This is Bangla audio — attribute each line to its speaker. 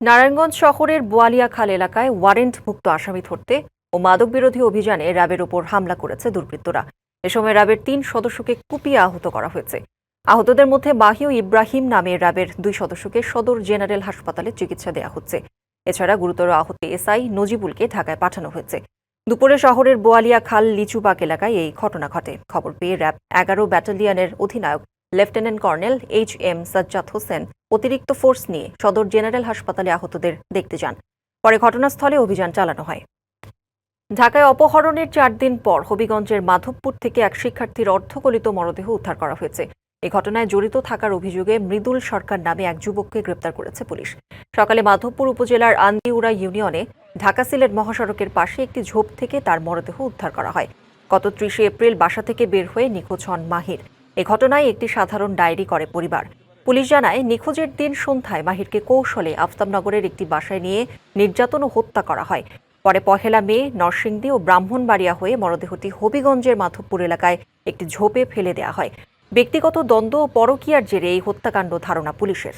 Speaker 1: নারায়ণগঞ্জ শহরের বোয়ালিয়াখাল এলাকায় ওয়ারেন্টভুক্ত আসামি ধরতে ও মাদক বিরোধী অভিযানে র্যাবের ওপর হামলা করেছে দুর্বৃত্তরা। এ সময় র্যাবের ৩ সদস্যকে কুপিয়ে আহত করা হয়েছে। আহতদের মধ্যে মাহি ও ইব্রাহিম নামে র্যাবের ২ সদস্যকে সদর জেনারেল হাসপাতালে চিকিৎসা দেওয়া হচ্ছে। এছাড়া গুরুতর আহত এসআই নজিবুলকে ঢাকায় পাঠানো হয়েছে। দুপুরে শহরের বোয়ালিয়াখাল লিচুবাগ এলাকায় এই ঘটনা ঘটে। খবর পেয়ে র্যাব ১১ ব্যাটালিয়নের অধিনায়ক lieutenant colonel HM. Sajjad Hossain অতিরিক্ত ফোর্স নিয়ে সদর জেনারেল হাসপাতালে আহতদের দেখতে যান। পরে ঘটনাস্থলে অভিযান চালানো হয়। ঢাকায় অপহরণের ৪ দিন পর হবিগঞ্জের মাধবপুর থেকে এক শিক্ষার্থীর অর্ধগলিত মরদেহ উদ্ধার করা হয়েছে। এই ঘটনায় জড়িত থাকার অভিযোগে মৃদুল সরকার নামে এক যুবককে গ্রেপ্তার করেছে পুলিশ। সকালে মাধবপুর উপজেলার আন্দিউরা ইউনিয়নে ঢাকা সিলেট মহাসড়কের পাশে একটি ঝোপ থেকে তার মরদেহ উদ্ধার করা হয়। গত ৩০ এপ্রিল বাসা থেকে বের হয়ে নিখোঁজ হন মাহির। এ ঘটনায় একটি সাধারণ ডায়েরি করে পরিবার। পুলিশ জানায়, নিখোঁজের দিন সন্ধ্যায় মাহিরকে কৌশলে আফতাবনগরের একটি বাসায় নিয়ে নির্যাতন ও হত্যা করা হয়। পরে ১ মে নরসিংদী ও ব্রাহ্মণবাড়িয়া হয়ে মরদেহটি হবিগঞ্জের মাধবপুর এলাকায় একটি ঝোপে ফেলে দেওয়া হয়। ব্যক্তিগত দ্বন্দ্ব ও পরকীয়ার জেরে এই হত্যাকাণ্ড ধারণা পুলিশের।